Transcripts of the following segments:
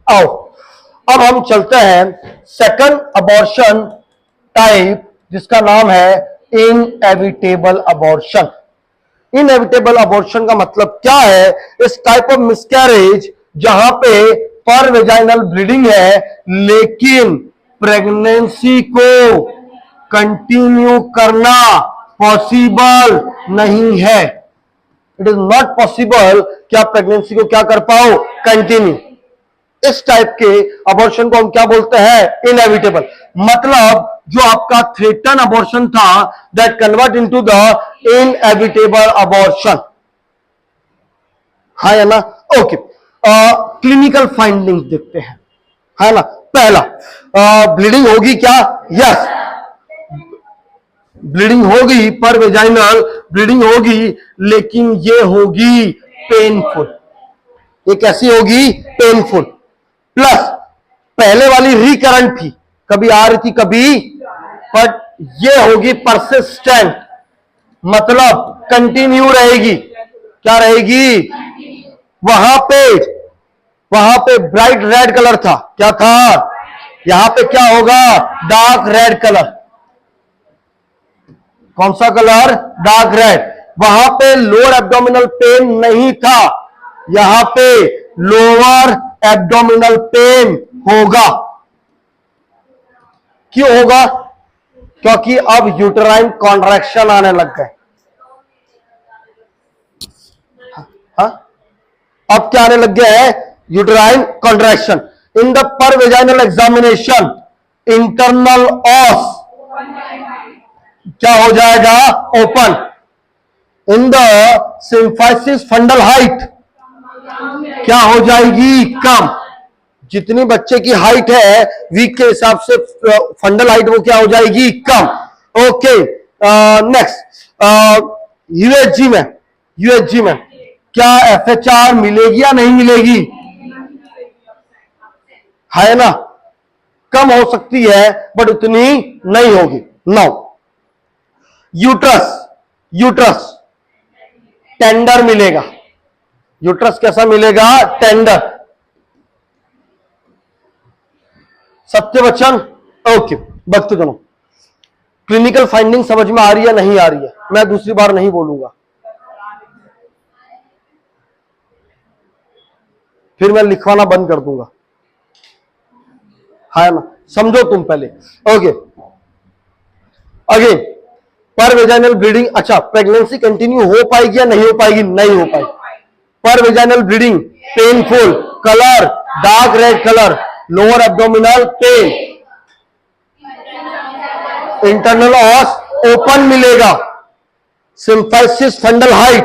आओ अब हम चलते हैं सेकंड अबॉर्शन टाइप, जिसका नाम है इनएविटेबल अबॉर्शन। इनएविटेबल अबॉर्शन का मतलब क्या है? इस टाइप ऑफ मिसकैरेज जहां पे पर वेजाइनल ब्लीडिंग है लेकिन प्रेगनेंसी को कंटिन्यू करना पॉसिबल नहीं है। इट इज नॉट पॉसिबल कि आप प्रेगनेंसी को क्या कर पाओ, कंटिन्यू। इस टाइप के अबॉर्शन को हम क्या बोलते हैं? इनएविटेबल। मतलब जो आपका थ्रेटन अबॉर्शन था that convert into the inevitable abortion. हाँ या ना? ओके, क्लिनिकल फाइंडिंग्स देखते हैं, है ना। पहला, ब्लीडिंग होगी क्या? यस, ब्लीडिंग होगी, पर वेजाइनल ब्लीडिंग होगी, लेकिन ये होगी पेनफुल। ये कैसी होगी? पेनफुल। प्लस पहले वाली रिकरेंट थी, कभी आ रही थी कभी, बट ये होगी परसिस्टेंट, मतलब कंटिन्यू रहेगी। क्या रहेगी? वहां पे ब्राइट रेड कलर था, क्या था? यहां पे क्या होगा? Dark red colour. कौन सा कलर? Dark red. वहां पे लोअर एब्डोमिनल पेन नहीं था, यहां पे लोअर एब्डोमिनल पेन होगा। क्यों होगा? क्योंकि अब यूटेराइन कॉन्ट्रैक्शन आने लग गए। हाँ, अब क्या आने लग गया है? Uterine contraction. इन द पर वेजाइनल एग्जामिनेशन इंटरनल ऑस क्या हो जाएगा? Open. In the symphysis fundal height क्या हो जाएगी? कम। जितनी बच्चे की हाइट है वीक के हिसाब से फंडल हाइट वो क्या हो जाएगी? कम। ओके, नेक्स्ट, यूएसजी में क्या एफएचआर मिलेगी या नहीं मिलेगी? है ना, कम हो सकती है बट उतनी नहीं होगी। नाउ यूट्रस टेंडर मिलेगा। यूट्रस कैसा मिलेगा? टेंडर। सत्य वचन? ओके, भक्त जनों, क्लिनिकल फाइंडिंग समझ में आ रही है नहीं आ रही है? मैं दूसरी बार नहीं बोलूंगा, फिर मैं लिखवाना बंद कर दूंगा, है ना। समझो तुम पहले। ओके, अगेन, पर वेजाइनल ब्लीडिंग। अच्छा, प्रेगनेंसी कंटिन्यू हो पाएगी या नहीं हो पाएगी? नहीं हो पाएगी। पर vaginal bleeding, painful, colour dark red colour, lower abdominal pain, internal ऑस open मिलेगा, सिम्फाइसिस फंडल हाइट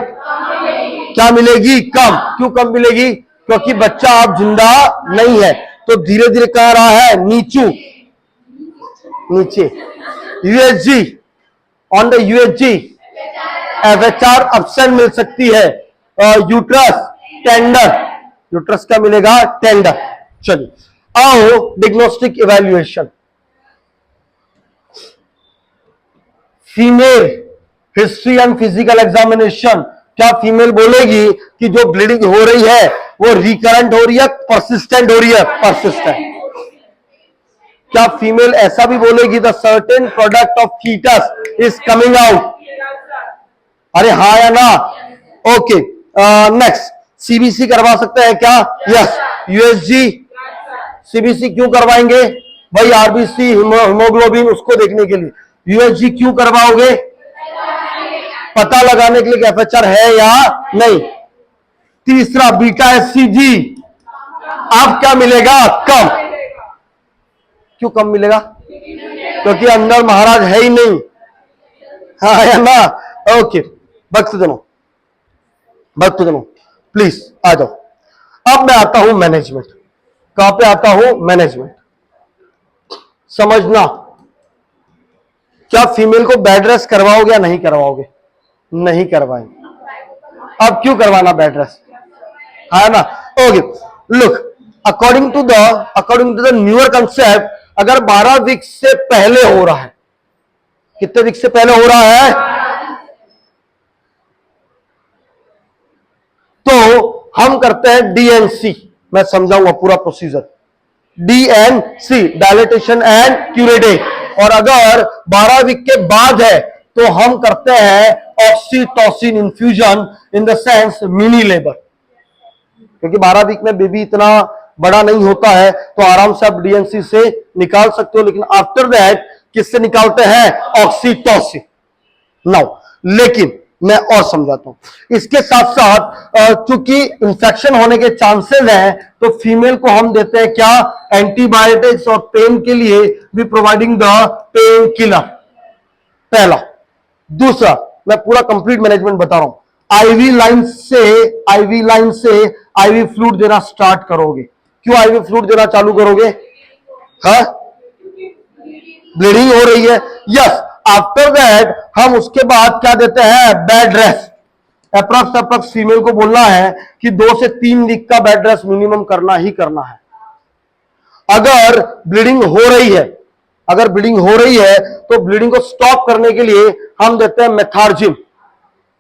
क्या मिलेगी? कम। क्यों कम मिलेगी? क्योंकि बच्चा अब जिंदा नहीं है, तो धीरे धीरे कह रहा है नीचे। USG, on the USG FHR absent मिल सकती है। यूट्रस टेंडर, यूट्रस क्या मिलेगा? टेंडर। चलिए आओ diagnostic evaluation. Female history and physical examination. क्या फीमेल बोलेगी कि जो ब्लीडिंग हो रही है वो रिकरेंट हो रही है, परसिस्टेंट हो रही है? परसिस्टेंट। क्या फीमेल ऐसा भी बोलेगी the certain product of foetus is coming out? अरे हाँ या ना? ओके, नेक्स्ट, सीबीसी करवा सकते हैं क्या? यस। यूएसजी, सीबीसी क्यों करवाएंगे भाई? आरबीसी, हीमोग्लोबिन, उसको देखने के लिए। यूएसजी क्यों करवाओगे? पता लगाने के लिए कि एफएचआर है या नहीं। तीसरा, बीटा एचसीजी, अब क्या मिलेगा? कम। क्यों कम मिलेगा? क्योंकि अंदर महाराज है ही नहीं, हाँ या ना? ओके, भक्तजनों प्लीज आ जाओ। अब मैं आता हूं मैनेजमेंट। कहां पे आता हूं? मैनेजमेंट। समझना, क्या फीमेल को बेड रेस्ट करवाओगे या नहीं करवाओगे? नहीं करवाएंगे। अब क्यों करवाना बेड रेस्ट, है ना? Okay, look, according to the newer concept, अगर 12 वीक से पहले हो रहा है, कितने वीक से पहले हो रहा है? तो हम करते हैं डीएनसी, मैं समझाऊंगा पूरा procedure. DNC, dilatation and curative. और अगर 12 वीक के बाद है तो हम करते हैं oxytocin infusion, in the sense mini labour, क्योंकि 12 वीक में बेबी इतना बड़ा नहीं होता है, तो आराम से आप डीएनसी से निकाल सकते हो। लेकिन आफ्टर दैट किससे निकालते हैं? ऑक्सीटोसिन। नाउ लेकिन मैं और समझाता हूं। इसके साथ साथ चूंकि इंफेक्शन होने के चांसेस हैं, तो फीमेल को हम देते हैं क्या? एंटीबायोटिक्स, और पेन के लिए भी प्रोवाइडिंग द पेन किलर, पहला। दूसरा, मैं पूरा कंप्लीट मैनेजमेंट बता रहा हूं। आईवी लाइन से आईवी फ्लूइड देना स्टार्ट करोगे। क्यों आईवी फ्लूइड देना चालू करोगे? हाँ, ब्लीडिंग हो रही है, यस। आफ्टर दैट हम उसके बाद क्या देते हैं? Bed rest. अप्रॉक्स फीमेल को बोलना है कि 2 से 3 वीक का बेड रेस्ट मिनिमम करना ही करना है। अगर ब्लीडिंग हो रही है तो ब्लीडिंग को स्टॉप करने के लिए हम देते हैं मेथार्जिन।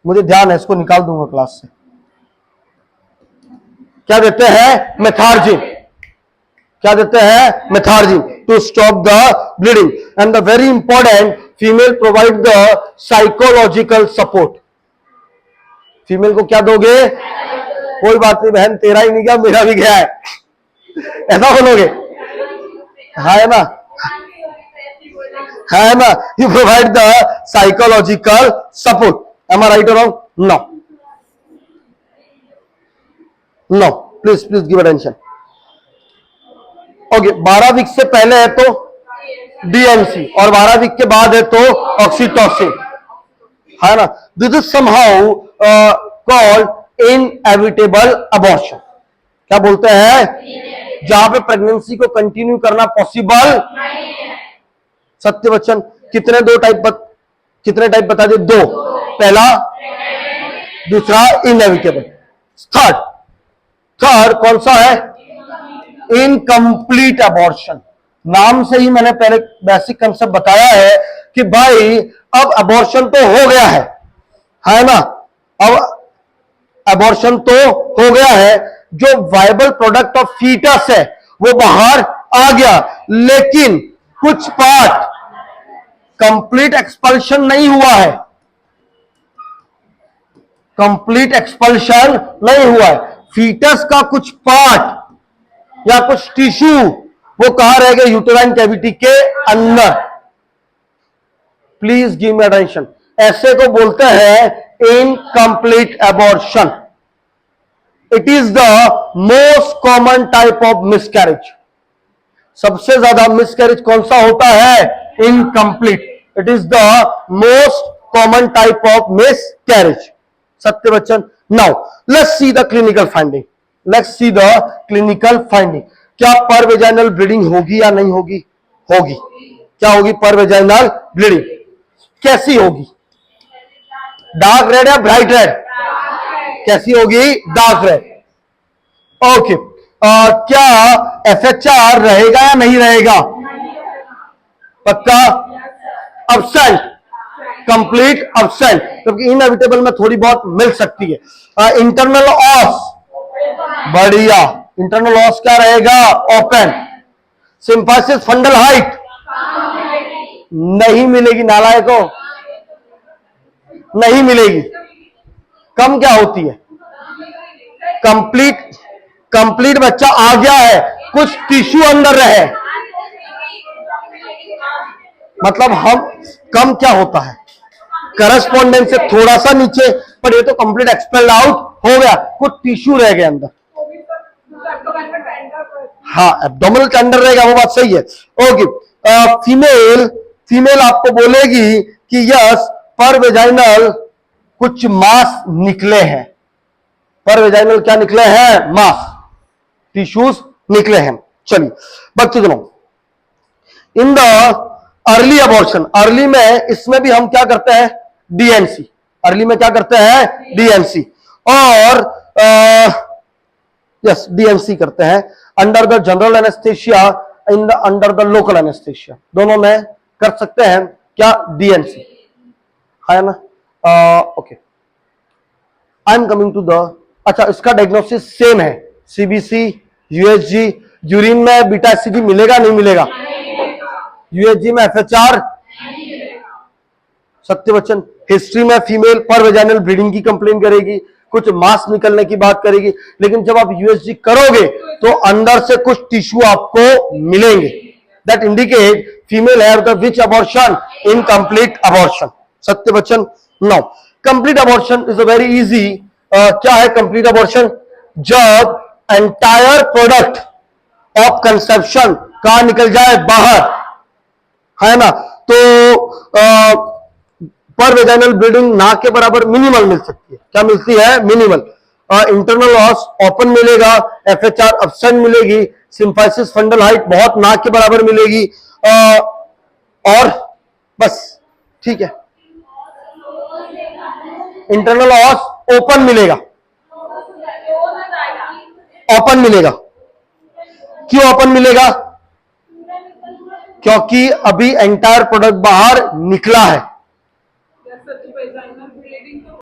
मुझे ध्यान है, इसको निकाल दूंगा क्लास से। क्या देते हैं? मेथार्जिन। क्या देते हैं? Methergine, to stop the bleeding. And the very important, female provide the psychological support. Female को क्या दोगे? कोई बात नहीं बहन, तेरा ही नहीं गया, मेरा भी गया है, ऐसा बोलोगे? है ना? है ना? You provide the psychological support. Am I right और wrong? No, no, please give attention. Okay, 12 week से पहले है तो डीएनसी, और 12 वीक के बाद है तो ऑक्सीटोसिन, है ना? This is somehow called inevitable abortion. क्या बोलते हैं? जहां पे प्रेगनेंसी को कंटिन्यू करना पॉसिबल। सत्य वचन। कितने टाइप बता दे? 2। पहला, दूसरा इनएविटेबल। थर्ड कौन सा है? Incomplete abortion. नाम से ही मैंने पहले बेसिक कंसेप्ट बताया है कि भाई अब अबॉर्शन तो हो गया है ना? अब अबॉर्शन तो हो गया है, जो वायबल प्रोडक्ट ऑफ फीटस है वो बाहर आ गया, लेकिन कुछ पार्ट कंप्लीट एक्सपल्शन नहीं हुआ है। कंप्लीट एक्सपल्शन नहीं हुआ है। फीटस का कुछ पार्ट या कुछ टिश्यू वो कहां रह गए? यूटेराइन कैविटी के अंदर। Please give me attention. ऐसे को बोलते हैं incomplete abortion. It is the most common type of miscarriage. सबसे ज्यादा मिसकैरेज कौन सा होता है? Incomplete. It is the most common type of miscarriage. सत्य वचन। Now let's see the clinical finding. क्या पर वेजाइनल ब्लीडिंग होगी या नहीं होगी? होगी। क्या होगी? पर वेजाइनल ब्लीडिंग। कैसी होगी? डार्क रेड या ब्राइट रेड? कैसी होगी? Dark red. ओके। क्या FHR रहेगा या नहीं रहेगा? पक्का? अब्सेंट, कंप्लीट अब्सेंट, क्योंकि इनएविटेबल में थोड़ी बहुत मिल सकती है। इंटरनल ऑस, बढ़िया। इंटरनल ऑस क्या रहेगा? ओपन। सिंफाइसिस फंडल हाइट नहीं मिलेगी, नालायकों, नहीं मिलेगी। कम क्या होती है? कंप्लीट बच्चा आ गया है, कुछ टिश्यू अंदर रहे, मतलब हम कम क्या होता है? करस्पॉन्डेंस से थोड़ा सा नीचे, पर ये तो कंप्लीट एक्सपेल्ड आउट हो गया, कुछ टिश्यू रह गए अंदर। हाँ, एब्डोमिनल के अंदर रहेगा, वो बात सही है। ओके। फीमेल आपको बोलेगी कि यस, पर वेजाइनल कुछ मास निकले हैं। पर वेजाइनल क्या निकले हैं? मास, टिश्यूज निकले हैं। चलिए बढ़ते चलो। In the early abortion, early में इसमें भी हम क्या करते हैं? डीएनसी। अर्ली में क्या करते हैं? डीएनसी। और यस, डीएनसी करते हैं under the general anaesthesia, under the local anaesthesia, दोनों में कर सकते हैं। क्या? डीएनसी, है ना? Okay, I am coming to the, अच्छा, इसका डायग्नोसिस सेम है, CBC यूएसजी, यूरिन में बीटा एसिडी मिलेगा नहीं मिलेगा? यूएसजी में एफएचआर, सत्य वचन। हिस्ट्री में फीमेल पर वेजाइनल ब्लीडिंग की कंप्लेन करेगी, कुछ मांस निकलने की बात करेगी, लेकिन जब आप यूएसजी करोगे तो अंदर से कुछ टिश्यू आपको मिलेंगे, that indicate female have the which abortion? Incomplete abortion. सत्य वचन। Now complete abortion is a very easy. क्या है कंप्लीट अबॉर्शन? जब एंटायर प्रोडक्ट ऑफ कंसेप्शन कहां निकल जाए? बाहर, है ना? तो पर वेजाइनल ब्लीडिंग ना के बराबर मिनिमल मिल सकती है। क्या मिलती है? मिनिमल। इंटरनल लॉस ओपन मिलेगा, एफएचआर अब्सेंट मिलेगी, सिम्फाइसिस फंडल हाइट बहुत ना के बराबर मिलेगी, और बस, ठीक है। इंटरनल लॉस ओपन मिलेगा, ओपन मिलेगा। क्यों ओपन मिलेगा? क्योंकि अभी एंटायर प्रोडक्ट बाहर निकला है।